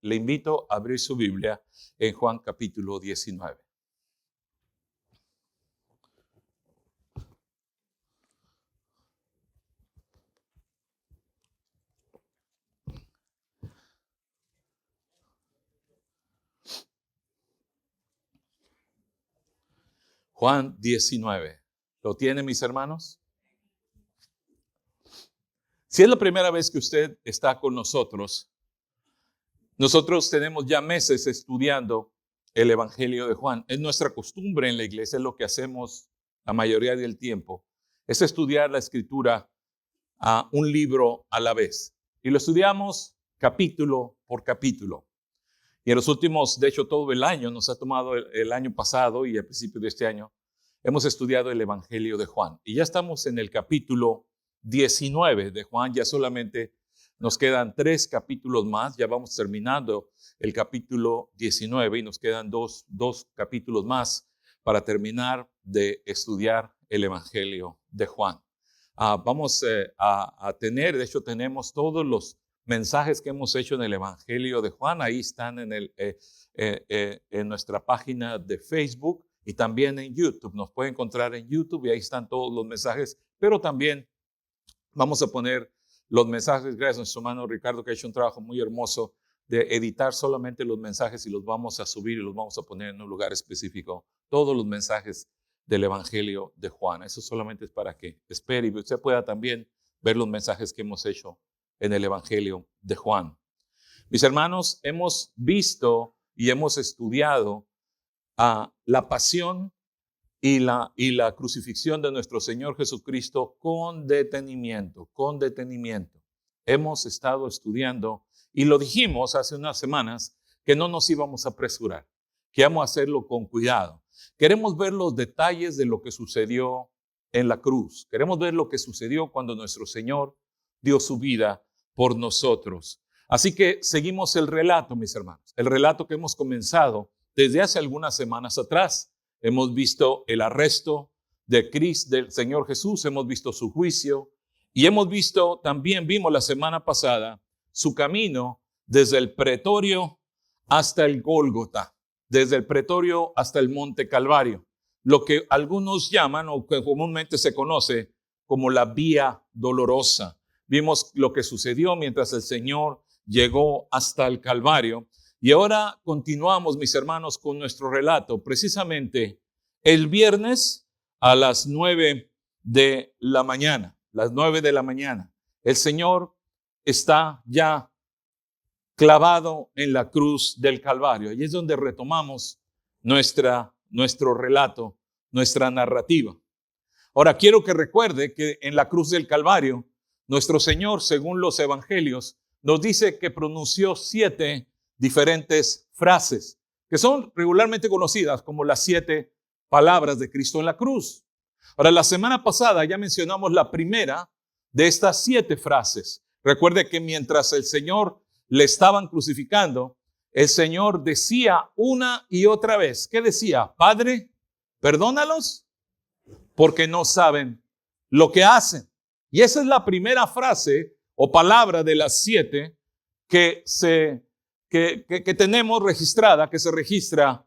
Le invito a abrir su Biblia en Juan capítulo 19. Juan 19. ¿Lo tienen, mis hermanos? Si es la primera vez que usted está con nosotros tenemos ya meses estudiando el Evangelio de Juan. Es nuestra costumbre en la iglesia, es lo que hacemos la mayoría del tiempo, es estudiar la Escritura a un libro a la vez. Y lo estudiamos capítulo por capítulo. Y en los últimos, de hecho todo el año, nos ha tomado el año pasado y al principio de este año, hemos estudiado el Evangelio de Juan. Y ya estamos en el capítulo 19 de Juan, ya solamente nos quedan 3 capítulos más, ya vamos terminando el capítulo 19 y nos quedan dos capítulos más para terminar de estudiar el Evangelio de Juan. Vamos a tener, de hecho tenemos todos los mensajes que hemos hecho en el Evangelio de Juan, ahí están en nuestra página de Facebook y también en YouTube. Nos pueden encontrar en YouTube y ahí están todos los mensajes, pero también vamos a poner los mensajes, gracias a nuestro hermano Ricardo, que ha hecho un trabajo muy hermoso de editar solamente los mensajes y los vamos a subir y los vamos a poner en un lugar específico. Todos los mensajes del Evangelio de Juan. Eso solamente es para que espere y usted pueda también ver los mensajes que hemos hecho en el Evangelio de Juan. Mis hermanos, hemos visto y hemos estudiado la pasión y la crucifixión de nuestro Señor Jesucristo con detenimiento. Hemos estado estudiando y lo dijimos hace unas semanas que no nos íbamos a apresurar, que íbamos a hacerlo con cuidado. Queremos ver los detalles de lo que sucedió en la cruz. Queremos ver lo que sucedió cuando nuestro Señor dio su vida por nosotros. Así que seguimos el relato, mis hermanos, el relato que hemos comenzado desde hace algunas semanas atrás. Hemos visto el arresto de Cristo, del Señor Jesús, hemos visto su juicio y hemos visto, también vimos la semana pasada, su camino desde el pretorio hasta el Gólgota, desde el pretorio hasta el Monte Calvario, lo que algunos llaman o que comúnmente se conoce como la Vía Dolorosa. Vimos lo que sucedió mientras el Señor llegó hasta el Calvario. Y ahora continuamos, mis hermanos, con nuestro relato. Precisamente el viernes a las 9 de la mañana, el Señor está ya clavado en la cruz del Calvario. Y es donde retomamos nuestro relato, nuestra narrativa. Ahora, quiero que recuerde que en la cruz del Calvario, nuestro Señor, según los evangelios, nos dice que pronunció 7 diferentes frases que son regularmente conocidas como las 7 palabras de Cristo en la cruz. Ahora, la semana pasada ya mencionamos la primera de estas 7 frases. Recuerde que mientras el Señor le estaban crucificando, el Señor decía una y otra vez, ¿qué decía? Padre, perdónalos porque no saben lo que hacen. Y esa es la primera frase o palabra de las 7 que tenemos registrada, que se registra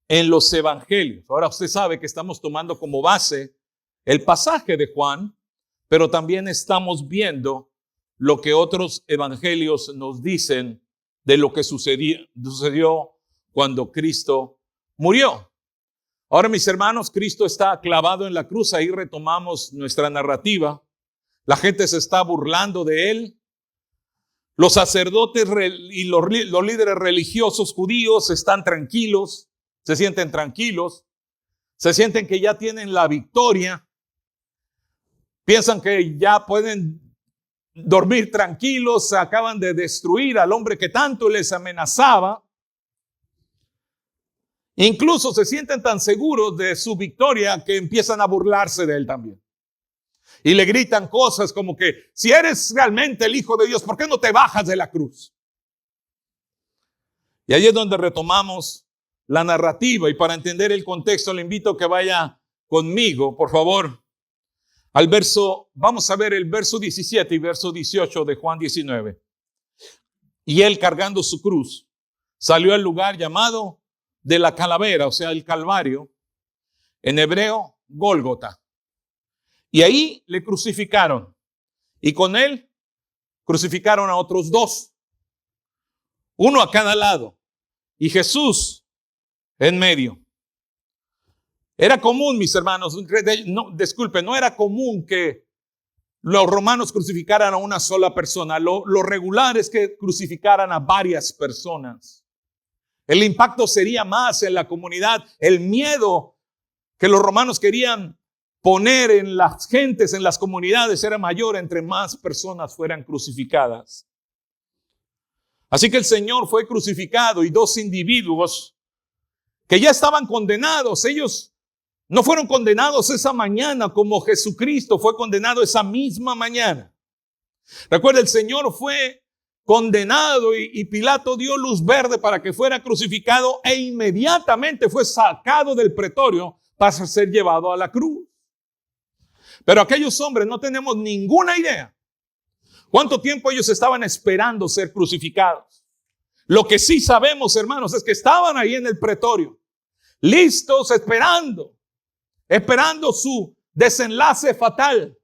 en los evangelios. Ahora usted sabe que estamos tomando como base el pasaje de Juan, pero también estamos viendo lo que otros evangelios nos dicen de lo que sucedió cuando Cristo murió. Ahora, mis hermanos, Cristo está clavado en la cruz. Ahí retomamos nuestra narrativa. La gente se está burlando de él. Los sacerdotes y los líderes religiosos judíos están tranquilos, se sienten tranquilos, se sienten que ya tienen la victoria, piensan que ya pueden dormir tranquilos, acaban de destruir al hombre que tanto les amenazaba. Incluso se sienten tan seguros de su victoria que empiezan a burlarse de él también. Y le gritan cosas como que, si eres realmente el Hijo de Dios, ¿por qué no te bajas de la cruz? Y ahí es donde retomamos la narrativa. Y para entender el contexto, le invito a que vaya conmigo, por favor, al vamos a ver el verso 17 y verso 18 de Juan 19. Y él cargando su cruz, salió al lugar llamado de la calavera, o sea, el Calvario, en hebreo, Gólgota. Y ahí le crucificaron. Y con él crucificaron a otros dos, uno a cada lado, y Jesús en medio. Era común, mis hermanos, no era común que los romanos crucificaran a una sola persona. Lo regular es que crucificaran a varias personas. El impacto sería más en la comunidad. El miedo que los romanos querían poner en las gentes, en las comunidades, era mayor entre más personas fueran crucificadas. Así que el Señor fue crucificado y dos individuos que ya estaban condenados, ellos no fueron condenados esa mañana como Jesucristo fue condenado esa misma mañana. Recuerda, el Señor fue condenado y Pilato dio luz verde para que fuera crucificado e inmediatamente fue sacado del pretorio para ser llevado a la cruz. Pero aquellos hombres no tenemos ninguna idea cuánto tiempo ellos estaban esperando ser crucificados. Lo que sí sabemos, hermanos, es que estaban ahí en el pretorio, listos, esperando su desenlace fatal,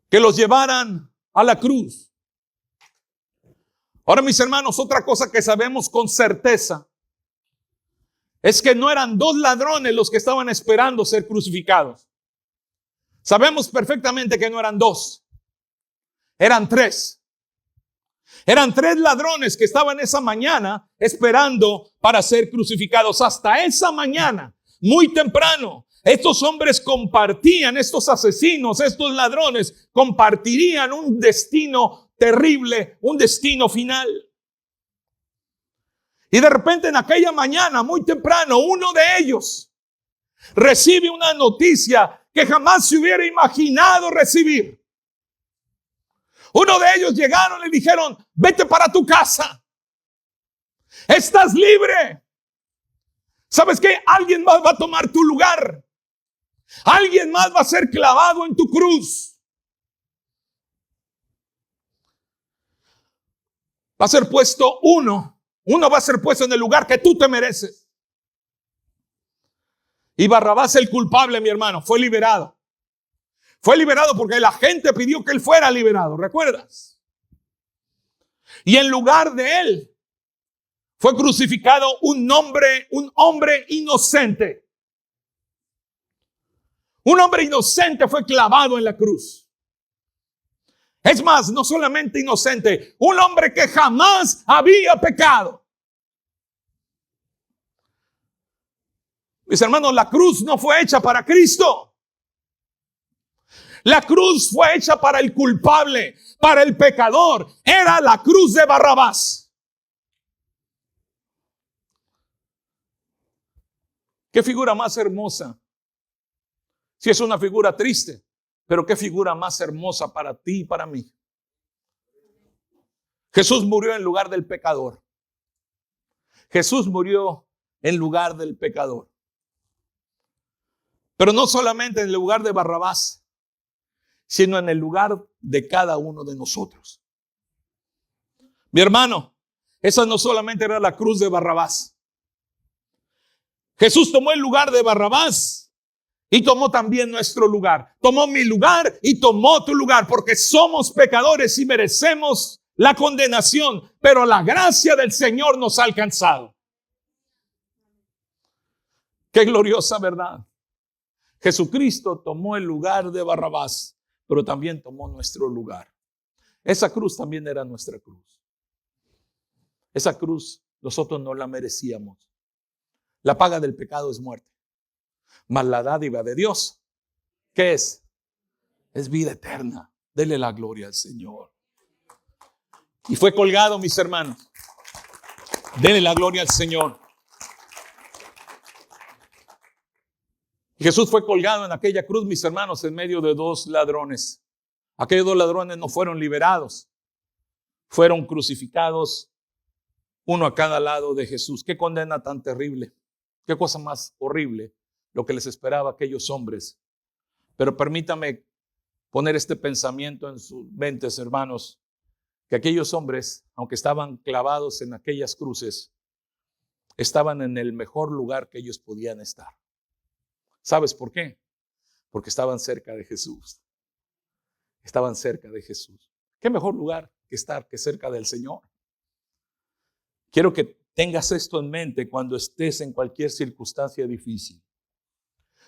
que los llevaran a la cruz. Ahora, mis hermanos, otra cosa que sabemos con certeza es que no eran dos ladrones los que estaban esperando ser crucificados. Sabemos perfectamente que no eran dos, eran tres. Eran tres ladrones que estaban esa mañana esperando para ser crucificados. Hasta esa mañana, muy temprano, estos hombres compartían, estos asesinos, estos ladrones, compartirían un destino terrible, un destino final. Y de repente en aquella mañana, muy temprano, uno de ellos recibe una noticia que jamás se hubiera imaginado recibir. Uno de ellos llegaron y le dijeron: vete para tu casa, estás libre. ¿Sabes qué? Alguien más va a tomar tu lugar. Alguien más va a ser clavado en tu cruz. Va a ser puesto uno va a ser puesto en el lugar que tú te mereces. Y Barrabás, el culpable, mi hermano, fue liberado. Fue liberado porque la gente pidió que él fuera liberado, ¿recuerdas? Y en lugar de él fue crucificado un hombre inocente. Un hombre inocente fue clavado en la cruz. Es más, no solamente inocente, un hombre que jamás había pecado. Mis hermanos, la cruz no fue hecha para Cristo. La cruz fue hecha para el culpable, para el pecador. Era la cruz de Barrabás. ¿Qué figura más hermosa? Si es una figura triste, pero qué figura más hermosa para ti y para mí. Jesús murió en lugar del pecador. Jesús murió en lugar del pecador. Pero no solamente en el lugar de Barrabás, sino en el lugar de cada uno de nosotros. Mi hermano, esa no solamente era la cruz de Barrabás. Jesús tomó el lugar de Barrabás y tomó también nuestro lugar. Tomó mi lugar y tomó tu lugar, porque somos pecadores y merecemos la condenación, pero la gracia del Señor nos ha alcanzado. Qué gloriosa verdad. Jesucristo tomó el lugar de Barrabás, pero también tomó nuestro lugar. Esa cruz también era nuestra cruz. Esa cruz nosotros no la merecíamos. La paga del pecado es muerte, mas la dádiva de Dios, ¿qué es? Es vida eterna. Dele la gloria al Señor. Y fue colgado, mis hermanos. Dele la gloria al Señor. Y Jesús fue colgado en aquella cruz, mis hermanos, en medio de dos ladrones. Aquellos dos ladrones no fueron liberados. Fueron crucificados, uno a cada lado de Jesús. Qué condena tan terrible. Qué cosa más horrible lo que les esperaba a aquellos hombres. Pero permítame poner este pensamiento en sus mentes, hermanos. que aquellos hombres, aunque estaban clavados en aquellas cruces, estaban en el mejor lugar que ellos podían estar. ¿Sabes por qué? Porque estaban cerca de Jesús. Estaban cerca de Jesús. ¿Qué mejor lugar que estar que cerca del Señor? Quiero que tengas esto en mente cuando estés en cualquier circunstancia difícil.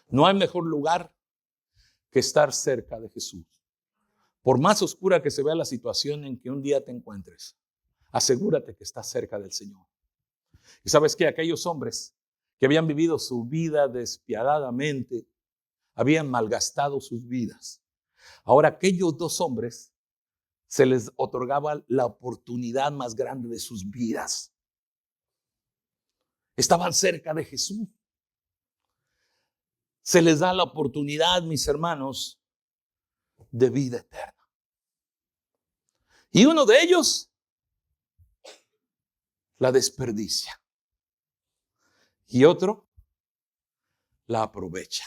No hay mejor lugar que estar cerca de Jesús. Por más oscura que se vea la situación en que un día te encuentres, asegúrate que estás cerca del Señor. Y sabes que aquellos hombres que habían vivido su vida despiadadamente, habían malgastado sus vidas. Ahora aquellos dos hombres se les otorgaba la oportunidad más grande de sus vidas. Estaban cerca de Jesús. Se les da la oportunidad, mis hermanos, de vida eterna. Y uno de ellos la desperdicia. Y otro la aprovecha.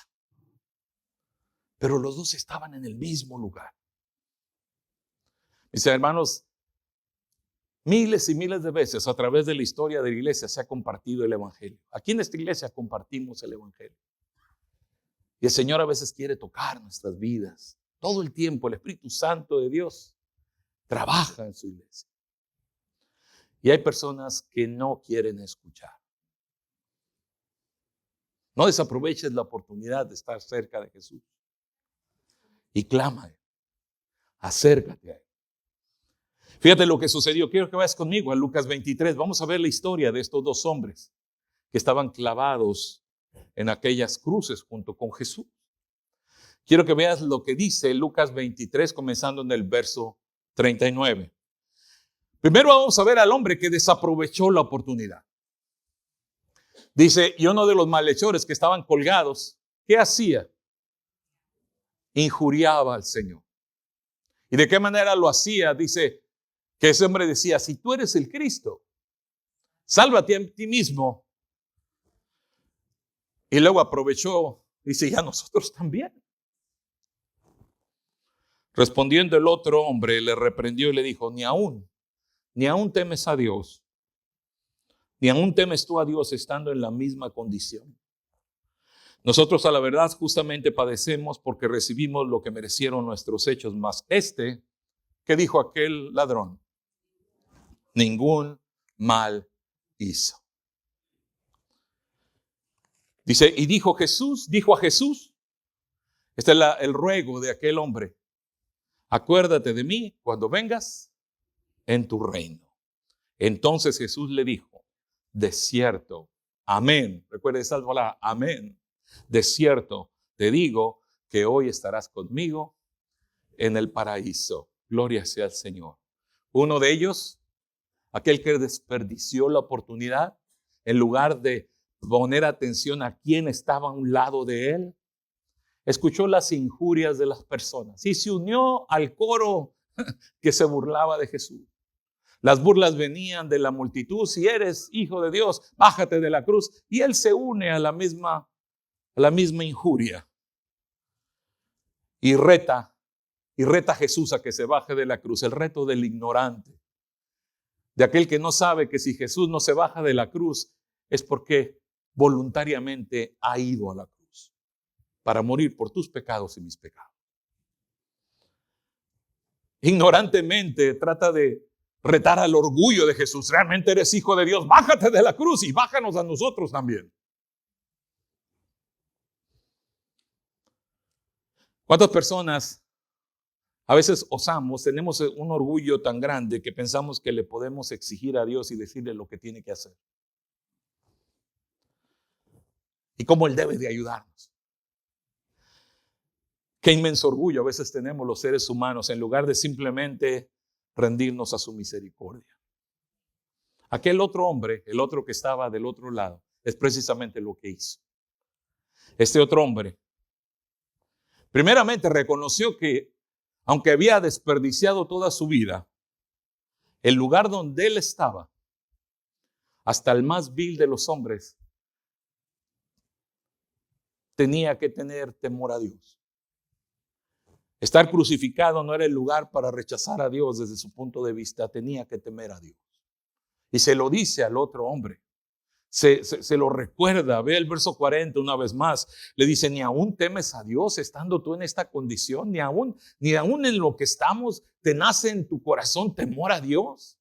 Pero los dos estaban en el mismo lugar. Mis hermanos, miles y miles de veces a través de la historia de la iglesia se ha compartido el evangelio. Aquí en esta iglesia compartimos el evangelio. Y el Señor a veces quiere tocar nuestras vidas. Todo el tiempo el Espíritu Santo de Dios trabaja en su iglesia. Y hay personas que no quieren escuchar. No desaproveches la oportunidad de estar cerca de Jesús. Y clama a Él. Acércate a Él. Fíjate lo que sucedió. Quiero que vayas conmigo a Lucas 23. Vamos a ver la historia de estos dos hombres que estaban clavados en aquellas cruces junto con Jesús. Quiero que veas lo que dice Lucas 23, comenzando en el verso 39. Primero vamos a ver al hombre que desaprovechó la oportunidad. Dice, y uno de los malhechores que estaban colgados, ¿qué hacía? Injuriaba al Señor. ¿Y de qué manera lo hacía? Dice que ese hombre decía, si tú eres el Cristo, sálvate a ti mismo. Y luego aprovechó, dice, y a nosotros también. Respondiendo el otro hombre, le reprendió y le dijo, ni aún temes a Dios, ni aún temes tú a Dios estando en la misma condición. Nosotros a la verdad justamente padecemos porque recibimos lo que merecieron nuestros hechos, mas ¿qué dijo aquel ladrón? Ningún mal hizo. Dice, y dijo a Jesús, este es el ruego de aquel hombre, acuérdate de mí cuando vengas en tu reino. Entonces Jesús le dijo, de cierto, amén. Recuerda esa palabra, amén. De cierto, te digo que hoy estarás conmigo en el paraíso. Gloria sea al Señor. Uno de ellos, aquel que desperdició la oportunidad, en lugar de poner atención a quien estaba a un lado de él, escuchó las injurias de las personas y se unió al coro que se burlaba de Jesús. Las burlas venían de la multitud. Si eres hijo de Dios, bájate de la cruz. Y él se une a la misma injuria. Y reta a Jesús a que se baje de la cruz. El reto del ignorante. De aquel que no sabe que si Jesús no se baja de la cruz es porque voluntariamente ha ido a la cruz para morir por tus pecados y mis pecados. Ignorantemente trata de retar al orgullo de Jesús. Realmente eres hijo de Dios, bájate de la cruz y bájanos a nosotros también. ¿Cuántas personas a veces tenemos un orgullo tan grande que pensamos que le podemos exigir a Dios y decirle lo que tiene que hacer? Y cómo Él debe de ayudarnos. Qué inmenso orgullo a veces tenemos los seres humanos en lugar de simplemente rendirnos a su misericordia. Aquel otro hombre, el otro que estaba del otro lado, es precisamente lo que hizo. Este otro hombre, primeramente reconoció que, aunque había desperdiciado toda su vida, el lugar donde él estaba, hasta el más vil de los hombres, tenía que tener temor a Dios. Estar crucificado no era el lugar para rechazar a Dios desde su punto de vista. Tenía que temer a Dios. Y se lo dice al otro hombre. Se lo recuerda. Ve el verso 40 una vez más. Le dice, ni aún temes a Dios estando tú en esta condición, ni aún en lo que estamos, te nace en tu corazón temor a Dios.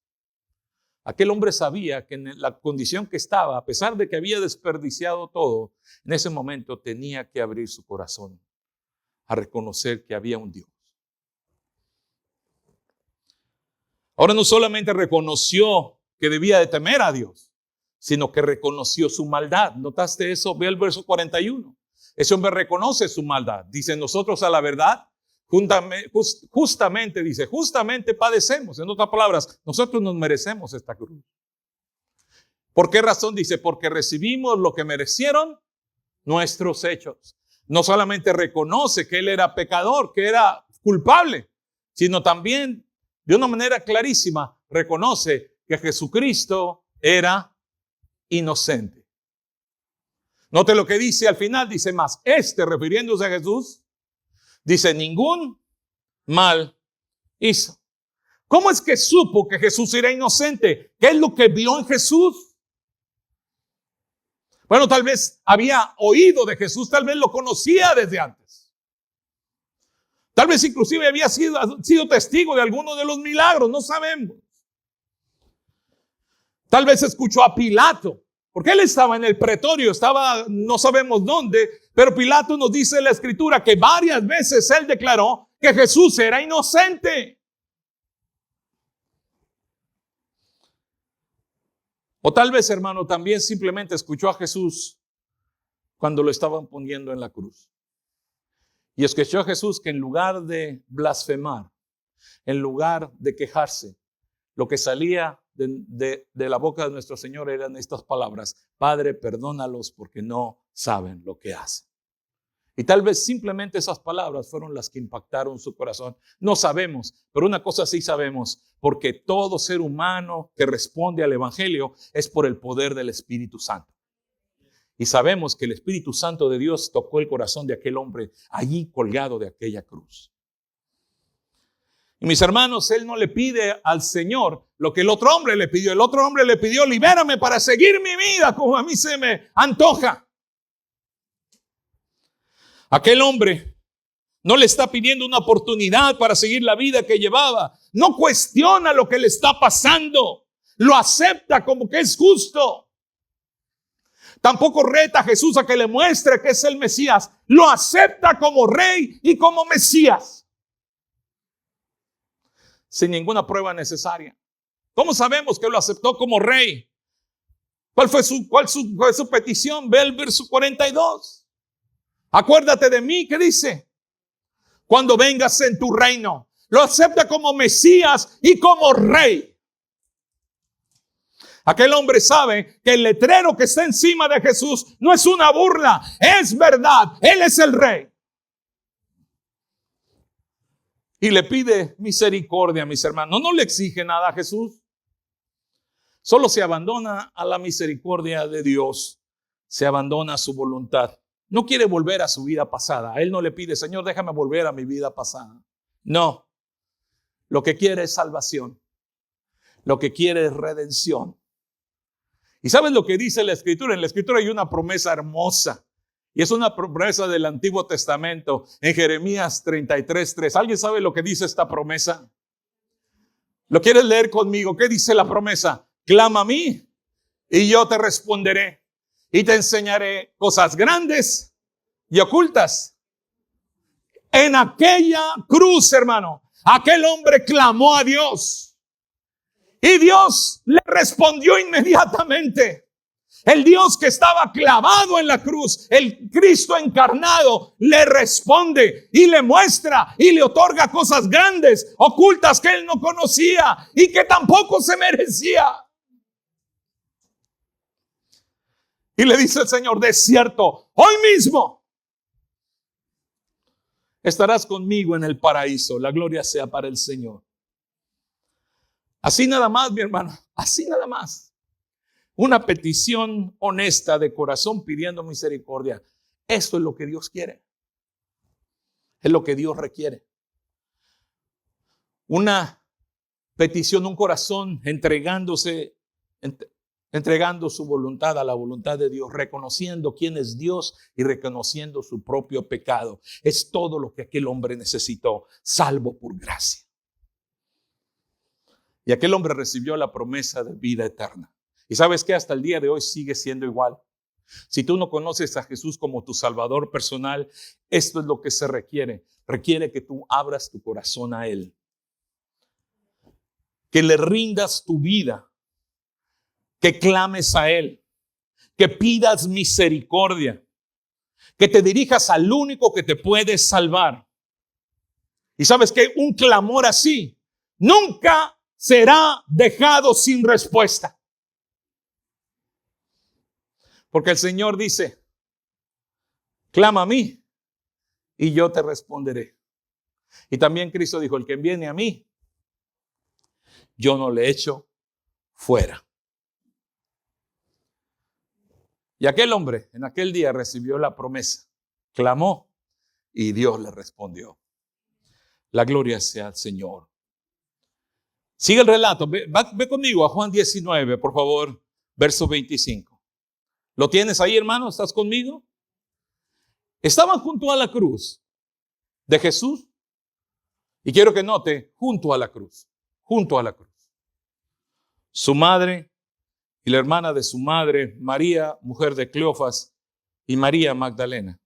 Aquel hombre sabía que en la condición que estaba, a pesar de que había desperdiciado todo, en ese momento tenía que abrir su corazón a reconocer que había un Dios. Ahora no solamente reconoció que debía de temer a Dios, sino que reconoció su maldad. ¿Notaste eso? Ve el verso 41. Ese hombre reconoce su maldad. Dice, nosotros a la verdad, justamente padecemos. En otras palabras, nosotros nos merecemos esta cruz. ¿Por qué razón? Dice, porque recibimos lo que merecieron nuestros hechos. No solamente reconoce que él era pecador, que era culpable, sino también de una manera clarísima reconoce que Jesucristo era inocente. Note lo que dice al final, dice más, refiriéndose a Jesús, dice, ningún mal hizo. ¿Cómo es que supo que Jesús era inocente? ¿Qué es lo que vio en Jesús? Bueno, tal vez había oído de Jesús, tal vez lo conocía desde antes. Tal vez inclusive había sido testigo de alguno de los milagros, no sabemos. Tal vez escuchó a Pilato, porque él estaba en el pretorio, estaba no sabemos dónde, pero Pilato nos dice en la escritura que varias veces él declaró que Jesús era inocente. O tal vez, hermano, también simplemente escuchó a Jesús cuando lo estaban poniendo en la cruz. Y escuchó a Jesús que en lugar de blasfemar, en lugar de quejarse, lo que salía de la boca de nuestro Señor eran estas palabras: Padre, perdónalos porque no saben lo que hacen. Y tal vez simplemente esas palabras fueron las que impactaron su corazón. No sabemos, pero una cosa sí sabemos, porque todo ser humano que responde al Evangelio es por el poder del Espíritu Santo. Y sabemos que el Espíritu Santo de Dios tocó el corazón de aquel hombre allí colgado de aquella cruz. Y mis hermanos, él no le pide al Señor lo que el otro hombre le pidió. El otro hombre le pidió: libérame para seguir mi vida como a mí se me antoja. Aquel hombre no le está pidiendo una oportunidad para seguir la vida que llevaba. No cuestiona lo que le está pasando. Lo acepta como que es justo. Tampoco reta a Jesús a que le muestre que es el Mesías. Lo acepta como rey y como Mesías, sin ninguna prueba necesaria. ¿Cómo sabemos que lo aceptó como rey? ¿Cuál fue su petición? Ve el verso 42. Acuérdate de mí, ¿qué dice? Cuando vengas en tu reino. Lo acepta como Mesías y como rey. Aquel hombre sabe que el letrero que está encima de Jesús no es una burla, es verdad. Él es el rey. Y le pide misericordia, mis hermanos. No le exige nada a Jesús. Solo se abandona a la misericordia de Dios. Se abandona a su voluntad. No quiere volver a su vida pasada. A él no le pide: Señor, déjame volver a mi vida pasada. No. Lo que quiere es salvación. Lo que quiere es redención. ¿Y sabes lo que dice la Escritura? En la Escritura hay una promesa hermosa. Y es una promesa del Antiguo Testamento. En Jeremías 33:3. ¿Alguien sabe lo que dice esta promesa? ¿Lo quieres leer conmigo? ¿Qué dice la promesa? Clama a mí y yo te responderé. Y te enseñaré cosas grandes y ocultas. En aquella cruz, hermano, aquel hombre clamó a Dios. Y Dios le respondió inmediatamente. El Dios que estaba clavado en la cruz, el Cristo encarnado, le responde y le muestra y le otorga cosas grandes, ocultas, que él no conocía y que tampoco se merecía. Y le dice el Señor: de cierto, hoy mismo estarás conmigo en el paraíso. La gloria sea para el Señor. Así nada más, mi hermano, así nada más. Una petición honesta de corazón pidiendo misericordia. Esto es lo que Dios quiere. Es lo que Dios requiere. una petición, un corazón entregando su voluntad a la voluntad de Dios, reconociendo quién es Dios y reconociendo su propio pecado. Es todo lo que aquel hombre necesitó, salvo por gracia. Y aquel hombre recibió la promesa de vida eterna. Y sabes que hasta el día de hoy sigue siendo igual. Si tú no conoces a Jesús como tu Salvador personal, esto es lo que se requiere. Requiere que tú abras tu corazón a Él. Que le rindas tu vida. Que clames a Él. Que pidas misericordia. Que te dirijas al único que te puede salvar. Y sabes que un clamor así nunca será dejado sin respuesta. Porque el Señor dice, clama a mí y yo te responderé. Y también Cristo dijo, el que viene a mí, yo no le echo fuera. Y aquel hombre en aquel día recibió la promesa, clamó y Dios le respondió. La gloria sea al Señor. Sigue el relato, ve conmigo a Juan 19, por favor, verso 25. ¿Lo tienes ahí, hermano? ¿Estás conmigo? Estaban junto a la cruz de Jesús. Y quiero que note, junto a la cruz. Junto a la cruz. Su madre y la hermana de su madre, María, mujer de Cleofas, y María Magdalena.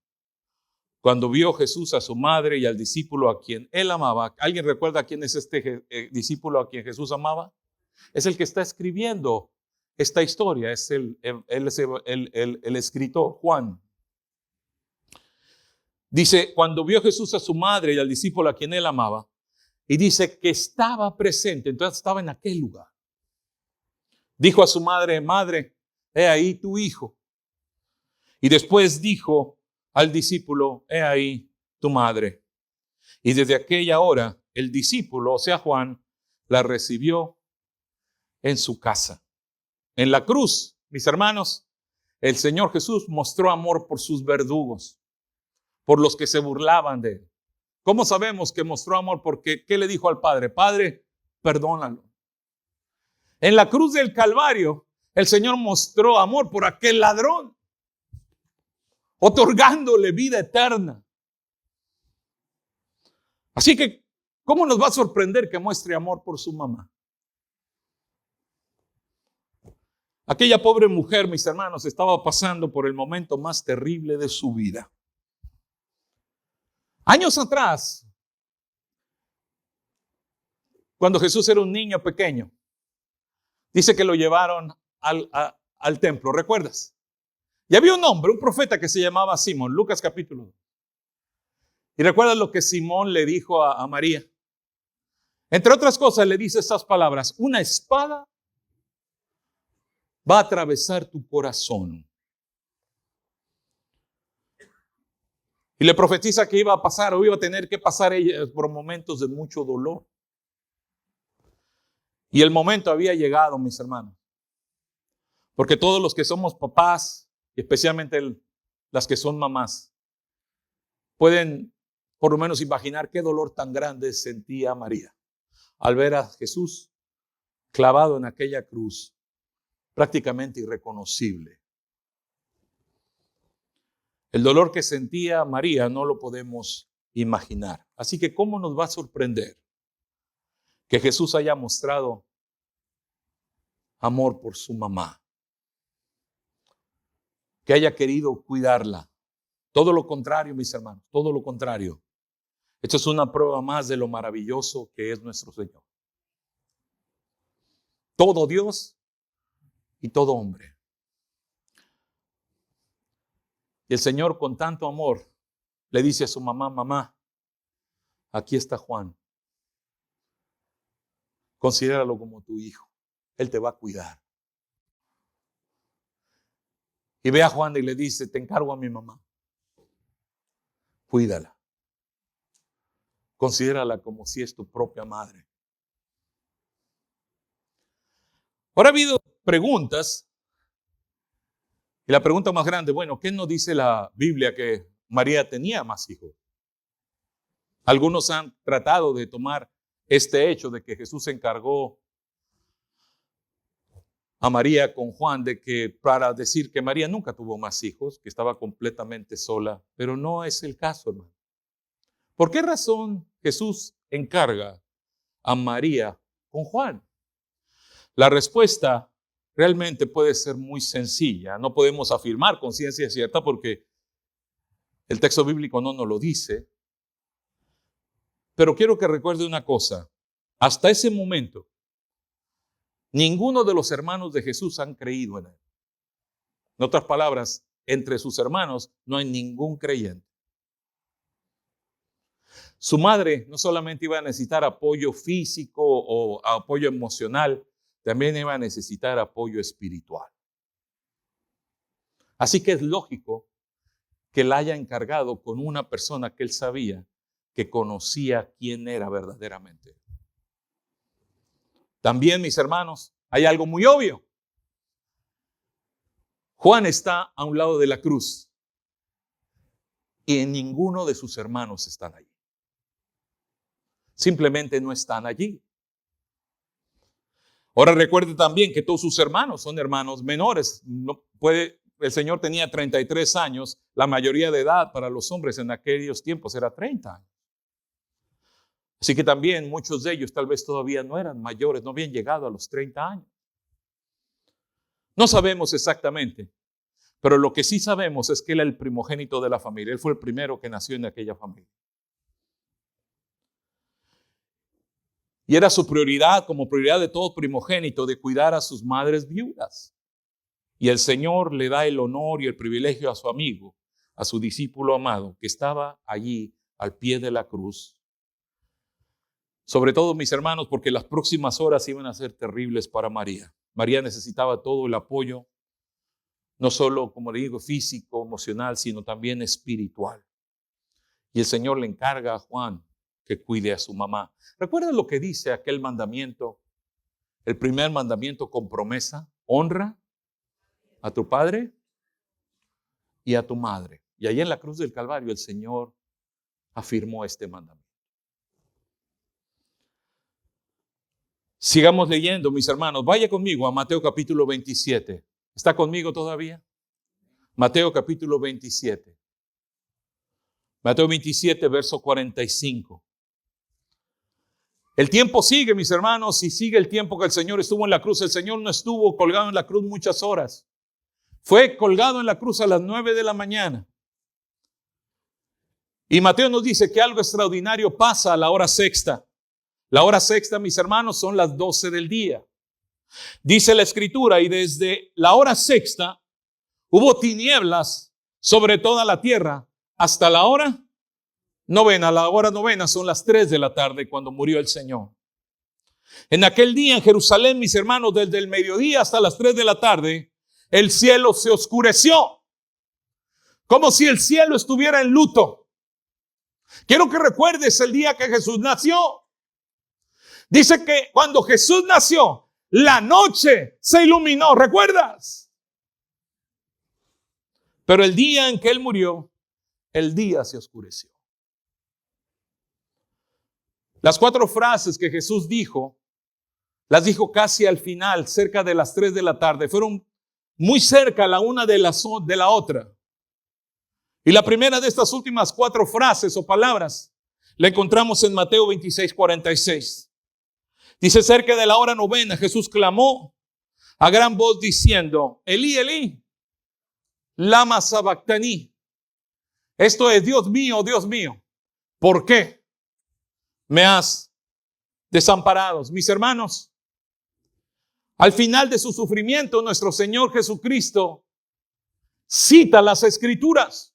Cuando vio Jesús a su madre y al discípulo a quien él amaba. ¿Alguien recuerda quién es este discípulo a quien Jesús amaba? Es el que está escribiendo esta historia, es el escritor, Juan. Dice, cuando vio Jesús a su madre y al discípulo a quien él amaba, y dice que estaba presente, entonces estaba en aquel lugar. Dijo a su madre, madre, he ahí tu hijo. Y después dijo al discípulo, he ahí tu madre. Y desde aquella hora, el discípulo, o sea Juan, la recibió en su casa. En la cruz, mis hermanos, el Señor Jesús mostró amor por sus verdugos, por los que se burlaban de él. ¿Cómo sabemos que mostró amor? Porque, ¿qué le dijo al Padre? Padre, perdónalo. En la cruz del Calvario, el Señor mostró amor por aquel ladrón, otorgándole vida eterna. Así que, ¿cómo nos va a sorprender que muestre amor por su mamá? Aquella pobre mujer, mis hermanos, estaba pasando por el momento más terrible de su vida. Años atrás, cuando Jesús era un niño pequeño, dice que lo llevaron al templo, ¿recuerdas? Y había un hombre, un profeta que se llamaba Simón, Lucas capítulo 2. Y recuerdas lo que Simón le dijo a María. Entre otras cosas le dice estas palabras, una espada va a atravesar tu corazón. Y le profetiza que iba a pasar o iba a tener que pasar ella por momentos de mucho dolor. Y el momento había llegado, mis hermanos. Porque todos los que somos papás, y especialmente las que son mamás, pueden por lo menos imaginar qué dolor tan grande sentía María al ver a Jesús clavado en aquella cruz, prácticamente irreconocible. El dolor que sentía María no lo podemos imaginar. Así que, ¿cómo nos va a sorprender que Jesús haya mostrado amor por su mamá? Que haya querido cuidarla. Todo lo contrario, mis hermanos, todo lo contrario. Esto es una prueba más de lo maravilloso que es nuestro Señor. Todo Dios y todo hombre. Y el Señor con tanto amor le dice a su mamá, mamá, aquí está Juan. Considéralo como tu hijo. Él te va a cuidar. Y ve a Juan y le dice, te encargo a mi mamá. Cuídala. Considérala como si es tu propia madre. Ahora ha habido preguntas. Y la pregunta más grande, bueno, ¿qué nos dice la Biblia que María tenía más hijos? Algunos han tratado de tomar este hecho de que Jesús encargó a María con Juan para decir que María nunca tuvo más hijos, que estaba completamente sola, pero no es el caso, hermano. ¿Por qué razón Jesús encarga a María con Juan? La respuesta realmente puede ser muy sencilla. No podemos afirmar con ciencia cierta porque el texto bíblico no nos lo dice. Pero quiero que recuerde una cosa. Hasta ese momento, ninguno de los hermanos de Jesús han creído en él. En otras palabras, entre sus hermanos no hay ningún creyente. Su madre no solamente iba a necesitar apoyo físico o apoyo emocional, también iba a necesitar apoyo espiritual. Así que es lógico que la haya encargado con una persona que él sabía que conocía quién era verdaderamente. También, mis hermanos, hay algo muy obvio. Juan está a un lado de la cruz y ninguno de sus hermanos están allí. Simplemente no están allí. Ahora recuerde también que todos sus hermanos son hermanos menores. El Señor tenía 33 años. La mayoría de edad para los hombres en aquellos tiempos era 30 años. Así que también muchos de ellos tal vez todavía no eran mayores, no habían llegado a los 30 años. No sabemos exactamente, pero lo que sí sabemos es que él era el primogénito de la familia. Él fue el primero que nació en aquella familia. Y era su prioridad, como prioridad de todo primogénito, de cuidar a sus madres viudas. Y el Señor le da el honor y el privilegio a su amigo, a su discípulo amado, que estaba allí al pie de la cruz. Sobre todo, mis hermanos, porque las próximas horas iban a ser terribles para María. María necesitaba todo el apoyo, no solo, como le digo, físico, emocional, sino también espiritual. Y el Señor le encarga a Juan que cuide a su mamá. ¿Recuerdan lo que dice aquel mandamiento? El primer mandamiento con promesa: honra a tu padre y a tu madre. Y allí en la cruz del Calvario el Señor afirmó este mandamiento. Sigamos leyendo, mis hermanos. Vaya conmigo a Mateo capítulo 27. ¿Está conmigo todavía? Mateo capítulo 27. Mateo 27, verso 45. El tiempo sigue, mis hermanos, y sigue el tiempo que el Señor estuvo en la cruz. El Señor no estuvo colgado en la cruz muchas horas. Fue colgado en la cruz a las 9 de la mañana. Y Mateo nos dice que algo extraordinario pasa a la hora sexta. La hora sexta, mis hermanos, son las 12 del día. Dice la Escritura, y desde la hora sexta hubo tinieblas sobre toda la tierra hasta la hora novena. La hora novena son las 3 de la tarde cuando murió el Señor. En aquel día en Jerusalén, mis hermanos, desde el mediodía hasta las 3 de la tarde, el cielo se oscureció, como si el cielo estuviera en luto. Quiero que recuerdes el día que Jesús nació. Dice que cuando Jesús nació, la noche se iluminó, ¿recuerdas? Pero el día en que Él murió, el día se oscureció. Las 4 frases que Jesús dijo, las dijo casi al final, cerca de las 3 de la tarde. Fueron muy cerca la una de la otra. Y la primera de estas últimas 4 frases o palabras la encontramos en Mateo 26, 46. Dice: cerca de la hora novena, Jesús clamó a gran voz diciendo: Elí, Elí, lama sabactani. Esto es: Dios mío, ¿por qué me has desamparado? Mis hermanos, al final de su sufrimiento, nuestro Señor Jesucristo cita las Escrituras.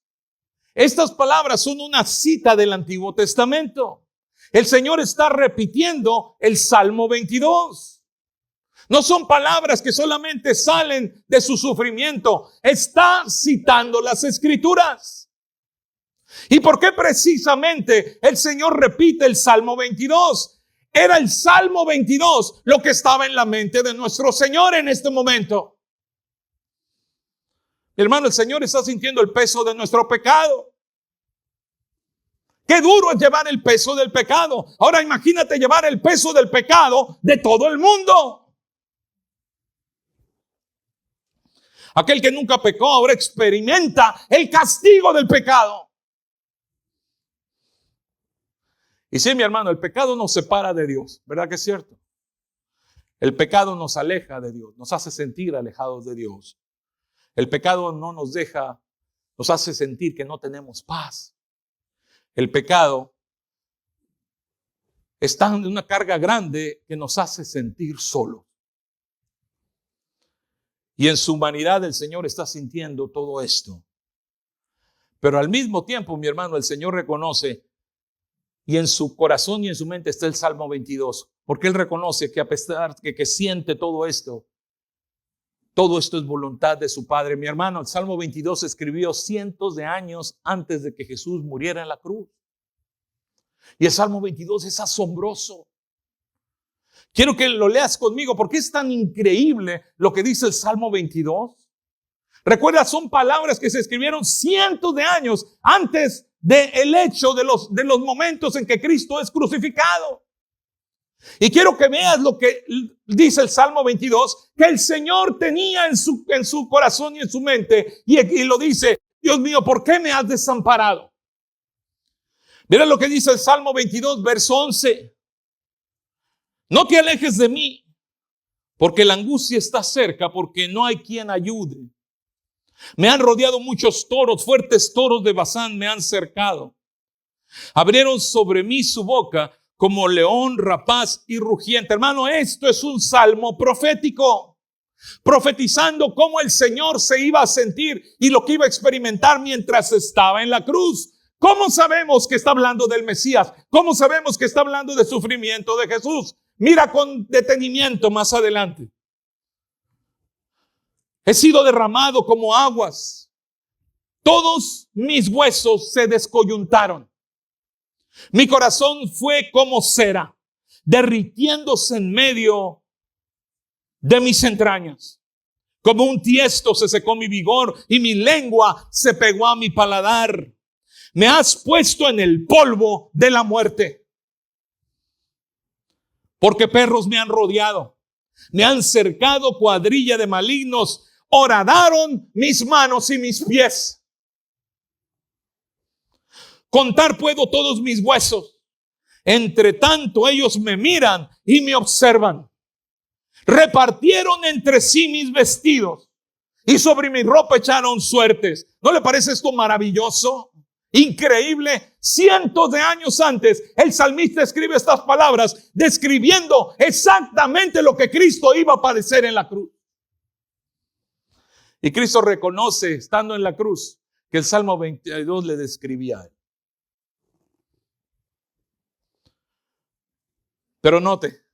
Estas palabras son una cita del Antiguo Testamento. El Señor está repitiendo el Salmo 22. No son palabras que solamente salen de su sufrimiento. Está citando las Escrituras. ¿Y por qué precisamente el Señor repite el Salmo 22? Era el Salmo 22 lo que estaba en la mente de nuestro Señor en este momento. Mi hermano, el Señor está sintiendo el peso de nuestro pecado. Qué duro es llevar el peso del pecado. Ahora imagínate llevar el peso del pecado de todo el mundo. Aquel que nunca pecó ahora experimenta el castigo del pecado. Y sí, mi hermano, el pecado nos separa de Dios, ¿verdad que es cierto? El pecado nos aleja de Dios, nos hace sentir alejados de Dios. El pecado no nos deja, nos hace sentir que no tenemos paz. El pecado está en una carga grande que nos hace sentir solos. Y en su humanidad el Señor está sintiendo todo esto. Pero al mismo tiempo, mi hermano, el Señor reconoce, y en su corazón y en su mente está el Salmo 22, porque Él reconoce que a pesar de que siente todo esto es voluntad de su Padre. Mi hermano, el Salmo 22 se escribió cientos de años antes de que Jesús muriera en la cruz. Y el Salmo 22 es asombroso. Quiero que lo leas conmigo porque es tan increíble lo que dice el Salmo 22. Recuerda, son palabras que se escribieron cientos de años antes del hecho de los momentos en que Cristo es crucificado. Y quiero que veas lo que dice el Salmo 22, que el Señor tenía en su corazón y en su mente, y lo dice: Dios mío, ¿por qué me has desamparado? Mira lo que dice el Salmo 22, verso 11. No te alejes de mí, porque la angustia está cerca, porque no hay quien ayude. Me han rodeado muchos toros, fuertes toros de Basán me han cercado. Abrieron sobre mí su boca como león rapaz y rugiente. Hermano, esto es un salmo profético, profetizando cómo el Señor se iba a sentir y lo que iba a experimentar mientras estaba en la cruz. ¿Cómo sabemos que está hablando del Mesías? ¿Cómo sabemos que está hablando del sufrimiento de Jesús? Mira con detenimiento más adelante. He sido derramado como aguas. Todos mis huesos se descoyuntaron. Mi corazón fue como cera, derritiéndose en medio de mis entrañas. Como un tiesto se secó mi vigor y mi lengua se pegó a mi paladar. Me has puesto en el polvo de la muerte. Porque perros me han rodeado, me han cercado cuadrilla de malignos, horadaron mis manos y mis pies. Contar puedo todos mis huesos. Entre tanto ellos me miran y me observan. Repartieron entre sí mis vestidos y sobre mi ropa echaron suertes. ¿No le parece esto maravilloso? Increíble. Cientos de años antes, el salmista escribe estas palabras describiendo exactamente lo que Cristo iba a padecer en la cruz. Y Cristo reconoce, estando en la cruz, que el Salmo 22 le describía a él. Pero note,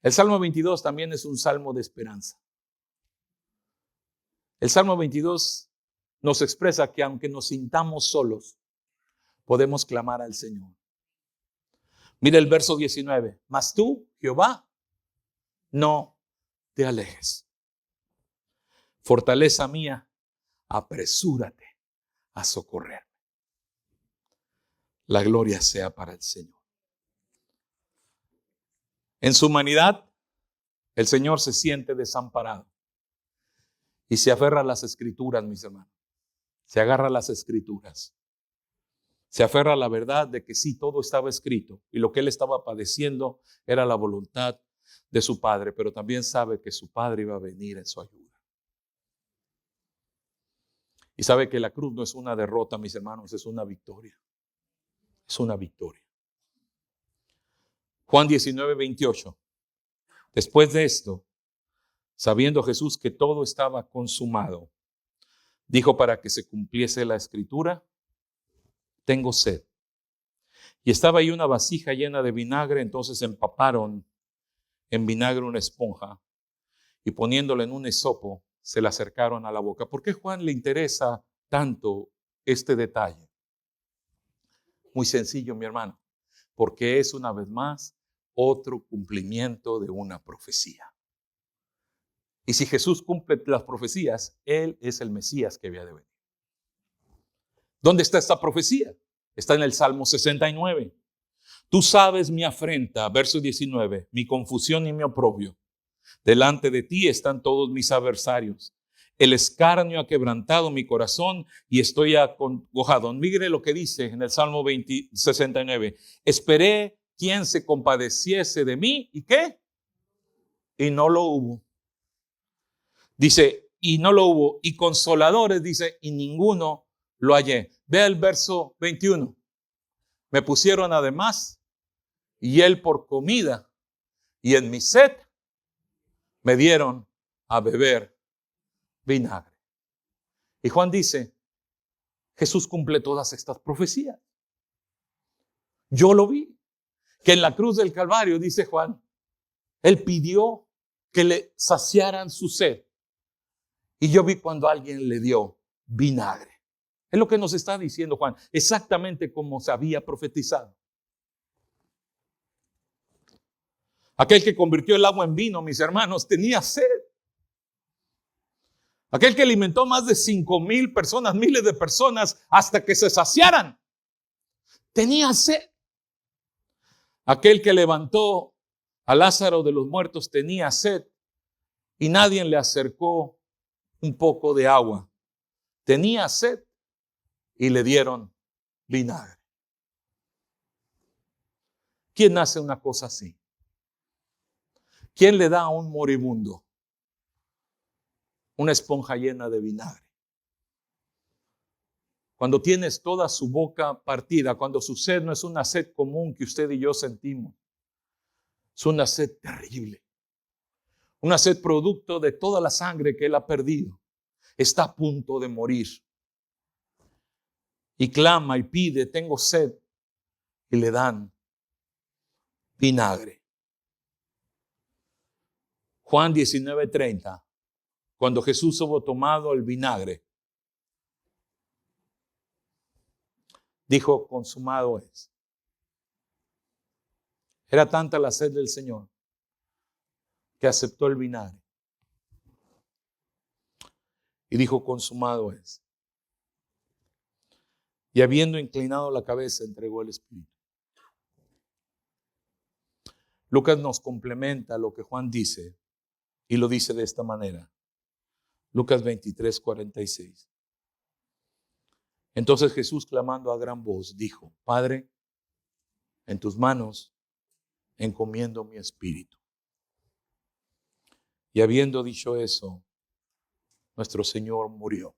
el Salmo 22 también es un salmo de esperanza. El Salmo 22 nos expresa que aunque nos sintamos solos, podemos clamar al Señor. Mira el verso 19. Mas tú, Jehová, no te alejes. Fortaleza mía, apresúrate a socorrerme. La gloria sea para el Señor. En su humanidad, el Señor se siente desamparado y se aferra a las Escrituras, mis hermanos. Se agarra a las Escrituras. Se aferra a la verdad de que sí, todo estaba escrito y lo que él estaba padeciendo era la voluntad de su Padre, pero también sabe que su Padre iba a venir en su ayuda. Y sabe que la cruz no es una derrota, mis hermanos, es una victoria. Es una victoria. Juan 19, 28. Después de esto, sabiendo Jesús que todo estaba consumado, dijo para que se cumpliese la Escritura: tengo sed. Y estaba ahí una vasija llena de vinagre, entonces empaparon en vinagre una esponja y poniéndola en un hisopo, se la acercaron a la boca. ¿Por qué Juan le interesa tanto este detalle? Muy sencillo, mi hermano, porque es una vez más otro cumplimiento de una profecía. Y si Jesús cumple las profecías, Él es el Mesías que había de venir. ¿Dónde está esta profecía? Está en el Salmo 69. Tú sabes mi afrenta, verso 19, mi confusión y mi oprobio. Delante de ti están todos mis adversarios. El escarnio ha quebrantado mi corazón y estoy acongojado. Mire lo que dice en el Salmo 69. Esperé quien se compadeciese de mí. ¿Y qué? Y no lo hubo. Dice, y no lo hubo. Y consoladores, dice, y ninguno lo hallé. Vea el verso 21. Me pusieron además, y él por comida, y en mi sed me dieron a beber vinagre. Y Juan dice, Jesús cumple todas estas profecías. Yo lo vi, que en la cruz del Calvario, dice Juan, él pidió que le saciaran su sed. Y yo vi cuando alguien le dio vinagre. Es lo que nos está diciendo Juan, exactamente como se había profetizado. Aquel que convirtió el agua en vino, mis hermanos, tenía sed. Aquel que alimentó más de 5,000 personas, miles de personas, hasta que se saciaran, tenía sed. Aquel que levantó a Lázaro de los muertos tenía sed y nadie le acercó un poco de agua. Tenía sed y le dieron vinagre. ¿Quién hace una cosa así? ¿Quién le da a un moribundo una esponja llena de vinagre? Cuando tienes toda su boca partida, cuando su sed no es una sed común que usted y yo sentimos, es una sed terrible, una sed producto de toda la sangre que él ha perdido, está a punto de morir y clama y pide, tengo sed, y le dan vinagre. Juan 19:30, cuando Jesús hubo tomado el vinagre, dijo, consumado es. Era tanta la sed del Señor que aceptó el vinagre. Y dijo, consumado es. Y habiendo inclinado la cabeza, entregó el Espíritu. Lucas nos complementa lo que Juan dice y lo dice de esta manera. Lucas 23:46. Entonces Jesús, clamando a gran voz, dijo, Padre, en tus manos encomiendo mi espíritu. Y habiendo dicho eso, nuestro Señor murió.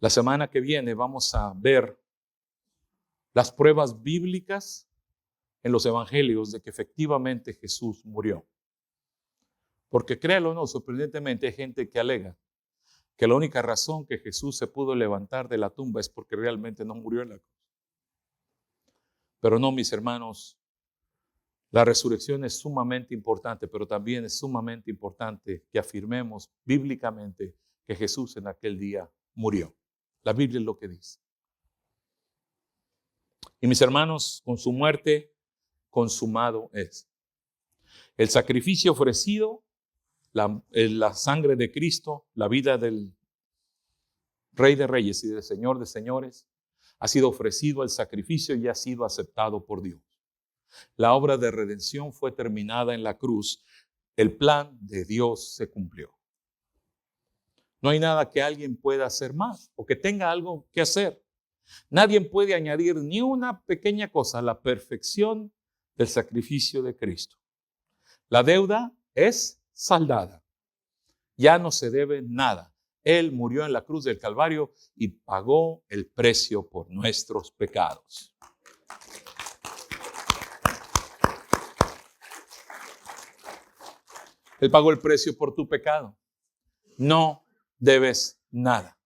La semana que viene vamos a ver las pruebas bíblicas en los evangelios de que efectivamente Jesús murió. Porque créalo o no, sorprendentemente hay gente que alega que la única razón que Jesús se pudo levantar de la tumba es porque realmente no murió en la cruz. Pero no, mis hermanos, la resurrección es sumamente importante, pero también es sumamente importante que afirmemos bíblicamente que Jesús en aquel día murió. La Biblia es lo que dice. Y mis hermanos, con su muerte, consumado es. El sacrificio ofrecido, la sangre de Cristo, la vida del Rey de Reyes y del Señor de Señores, ha sido ofrecido al sacrificio y ha sido aceptado por Dios. La obra de redención fue terminada en la cruz. El plan de Dios se cumplió. No hay nada que alguien pueda hacer más o que tenga algo que hacer. Nadie puede añadir ni una pequeña cosa a la perfección del sacrificio de Cristo. La deuda es saldada. Ya no se debe nada. Él murió en la cruz del Calvario y pagó el precio por nuestros pecados. Él pagó el precio por tu pecado. No debes nada.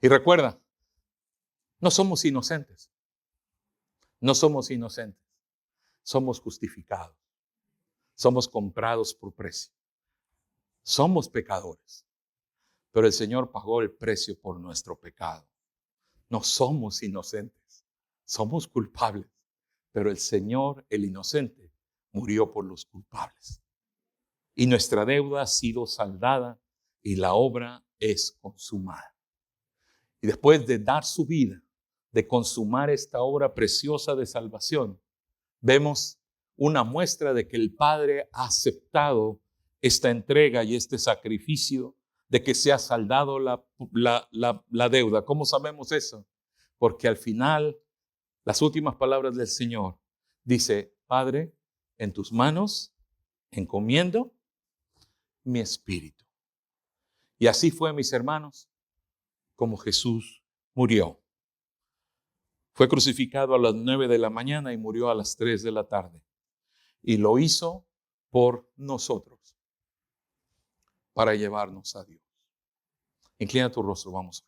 Y recuerda, no somos inocentes. No somos inocentes. Somos justificados. Somos comprados por precio. Somos pecadores. Pero el Señor pagó el precio por nuestro pecado. No somos inocentes. Somos culpables. Pero el Señor, el inocente, murió por los culpables. Y nuestra deuda ha sido saldada y la obra es consumada. Y después de dar su vida, de consumar esta obra preciosa de salvación, vemos una muestra de que el Padre ha aceptado esta entrega y este sacrificio, de que se ha saldado la deuda. ¿Cómo sabemos eso? Porque al final, las últimas palabras del Señor dice: Padre, en tus manos encomiendo mi espíritu. Y así fue, mis hermanos, como Jesús murió. Fue crucificado a las 9 de la mañana y murió a las 3 de la tarde. Y lo hizo por nosotros, para llevarnos a Dios. Inclina tu rostro, vamos.